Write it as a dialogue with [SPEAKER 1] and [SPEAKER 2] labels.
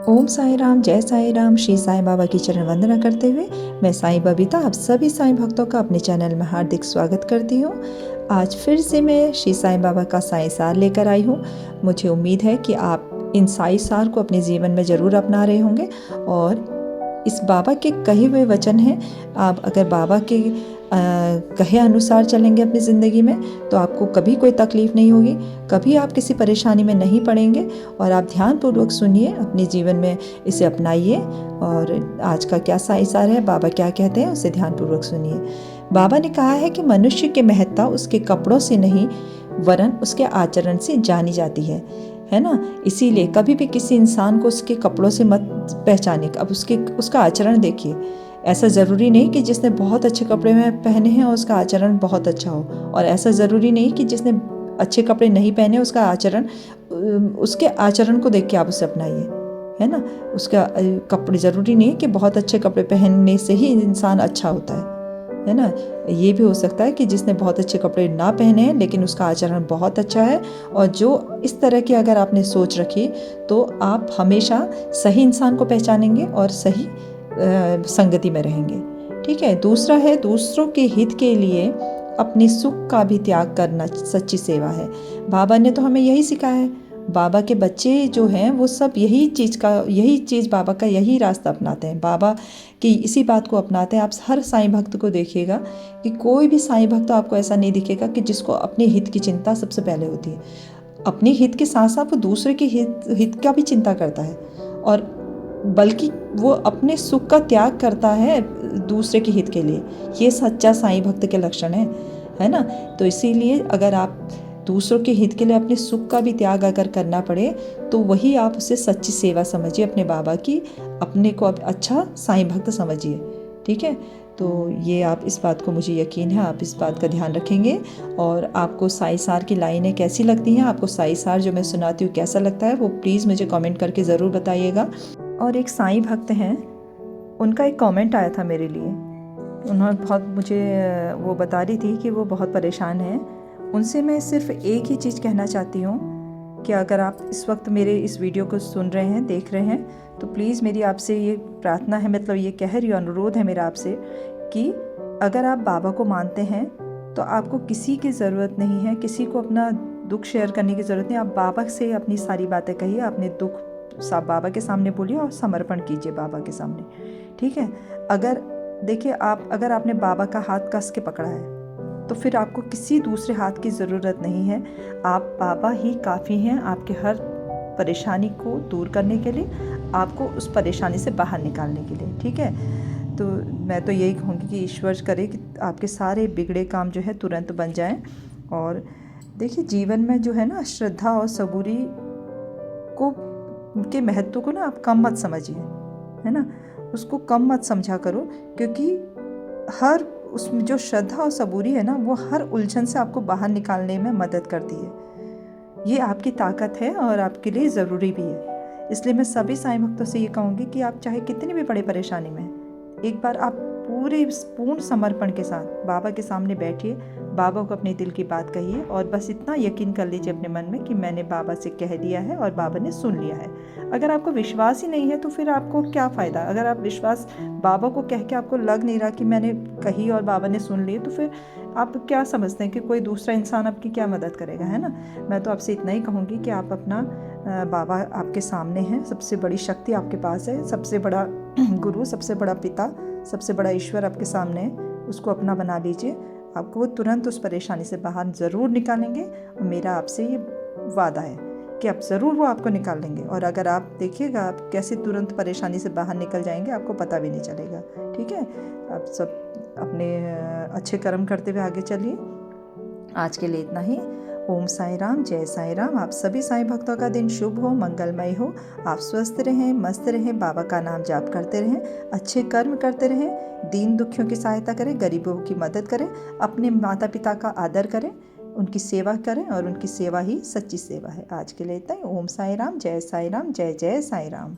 [SPEAKER 1] ओम साई राम, जय साई राम। श्री साईं बाबा की चरण वंदना करते हुए मैं साईं बबीता आप सभी साईं भक्तों का अपने चैनल में हार्दिक स्वागत करती हूँ। आज फिर से मैं श्री साईं बाबा का साई सार लेकर आई हूँ। मुझे उम्मीद है कि आप इन साई सार को अपने जीवन में ज़रूर अपना रहे होंगे और इस बाबा के कहे हुए वचन हैं। आप अगर बाबा के कहे अनुसार चलेंगे अपनी ज़िंदगी में तो आपको कभी कोई तकलीफ़ नहीं होगी, कभी आप किसी परेशानी में नहीं पड़ेंगे। और आप ध्यानपूर्वक सुनिए, अपने जीवन में इसे अपनाइए। और आज का क्या साई सार है, बाबा क्या कहते हैं, उसे ध्यानपूर्वक सुनिए। बाबा ने कहा है कि मनुष्य की महत्ता उसके कपड़ों से नहीं वरन उसके आचरण से जानी जाती है ना। इसीलिए कभी भी किसी इंसान को उसके कपड़ों से मत पहचानिए, अब उसका आचरण देखिए। ऐसा ज़रूरी नहीं कि जिसने बहुत अच्छे कपड़े में पहने हैं और उसका आचरण बहुत अच्छा हो, और ऐसा ज़रूरी नहीं कि जिसने अच्छे कपड़े नहीं पहने उसका आचरण, उसके आचरण को देख के आप उसे अपनाइए, है ना। उसका कपड़े ज़रूरी नहीं कि बहुत अच्छे कपड़े पहनने से ही इंसान अच्छा होता है ना। ये भी हो सकता है कि जिसने बहुत अच्छे कपड़े ना पहने हैं लेकिन उसका आचरण बहुत अच्छा है। और जो इस तरह की अगर आपने सोच रखी तो आप हमेशा सही इंसान को पहचानेंगे और सही संगति में रहेंगे। ठीक है। दूसरा है, दूसरों के हित के लिए अपने सुख का भी त्याग करना सच्ची सेवा है। बाबा ने तो हमें यही सिखाया है। बाबा के बच्चे जो हैं वो सब यही चीज़ बाबा का यही रास्ता अपनाते हैं। बाबा की इसी बात को अपनाते हैं। आप हर साईं भक्त को देखिएगा कि कोई भी साईं भक्त आपको ऐसा नहीं दिखेगा कि जिसको अपने हित की चिंता सबसे पहले होती है। अपने हित के साथ साथ वो दूसरे के हित का भी चिंता करता है, और बल्कि वो अपने सुख का त्याग करता है दूसरे के हित के लिए। ये सच्चा साईं भक्त के लक्षण है ना। तो इसीलिए अगर आप दूसरों के हित के लिए अपने सुख का भी त्याग अगर करना पड़े तो वही आप उसे सच्ची सेवा समझिए अपने बाबा की। अपने को अब अच्छा साईं भक्त समझिए। ठीक है। तो ये आप इस बात को, मुझे यकीन है आप इस बात का ध्यान रखेंगे। और आपको साई सार की लाइनें कैसी लगती हैं, आपको साई सार जो मैं सुनाती हूँ कैसा लगता है, वो प्लीज़ मुझे कमेंट करके ज़रूर बताइएगा। और एक साईं भक्त हैं, उनका एक कमेंट आया था मेरे लिए। उन्होंने बहुत मुझे वो बता रही थी कि वो बहुत परेशान हैं। उनसे मैं सिर्फ एक ही चीज़ कहना चाहती हूँ कि अगर आप इस वक्त मेरे इस वीडियो को सुन रहे हैं, देख रहे हैं, तो प्लीज़ मेरी आपसे ये प्रार्थना है, मतलब ये कह रही हूँ, अनुरोध है मेरा आपसे कि अगर आप बाबा को मानते हैं तो आपको किसी की ज़रूरत नहीं है, किसी को अपना दुख शेयर करने की ज़रूरत नहीं। आप बाबा से अपनी सारी बातें कहिए, अपने दुख सब बाबा के सामने बोलिए और समर्पण कीजिए बाबा के सामने। ठीक है। अगर देखिए, अगर आपने बाबा का हाथ कस के पकड़ा है तो फिर आपको किसी दूसरे हाथ की ज़रूरत नहीं है। आप बाबा ही काफ़ी हैं आपके हर परेशानी को दूर करने के लिए, आपको उस परेशानी से बाहर निकालने के लिए। ठीक है। तो मैं तो यही कहूँगी कि ईश्वर करे कि आपके सारे बिगड़े काम जो है तुरंत बन जाएं। और देखिए, जीवन में जो है ना, श्रद्धा और सबूरी के महत्व को ना आप कम मत समझिए, है ना। उसको कम मत समझा करो, क्योंकि हर उसमें जो श्रद्धा और सबूरी है ना, वो हर उलझन से आपको बाहर निकालने में मदद करती है। ये आपकी ताकत है और आपके लिए ज़रूरी भी है। इसलिए मैं सभी साईं भक्तों से ये कहूँगी कि आप चाहे कितनी भी बड़ी परेशानी में, एक बार आप पूर्ण समर्पण के साथ बाबा के सामने बैठिए, बाबा को अपने दिल की बात कहिए और बस इतना यकीन कर लीजिए अपने मन में कि मैंने बाबा से कह दिया है और बाबा ने सुन लिया है। अगर आपको विश्वास ही नहीं है तो फिर आपको क्या फ़ायदा। अगर आप विश्वास, बाबा को कह के आपको लग नहीं रहा कि मैंने कही और बाबा ने सुन ली, तो फिर आप क्या समझते हैं कि कोई दूसरा इंसान आपकी क्या मदद करेगा, है ना। मैं तो आपसे इतना ही कहूँगी कि आप अपना बाबा आपके सामने हैं, सबसे बड़ी शक्ति आपके पास है, सबसे बड़ा गुरु, सबसे बड़ा पिता, सबसे बड़ा ईश्वर आपके सामने है। उसको अपना बना लीजिए, आपको वो तुरंत उस परेशानी से बाहर ज़रूर निकालेंगे। और मेरा आपसे ये वादा है कि आप ज़रूर वो आपको निकाल लेंगे। और अगर आप देखिएगा आप कैसे तुरंत परेशानी से बाहर निकल जाएंगे, आपको पता भी नहीं चलेगा। ठीक है। आप सब अपने अच्छे कर्म करते हुए आगे चलिए। आज के लिए इतना ही। ओम साई राम, जय साई राम। आप सभी साईं भक्तों का दिन शुभ हो, मंगलमय हो। आप स्वस्थ रहें, मस्त रहें, बाबा का नाम जाप करते रहें, अच्छे कर्म करते रहें, दीन दुखियों की सहायता करें, गरीबों की मदद करें, अपने माता पिता का आदर करें, उनकी सेवा करें, और उनकी सेवा ही सच्ची सेवा है। आज के लिए इतना ही। ओम साई राम, जय साई राम, जय जय साई राम।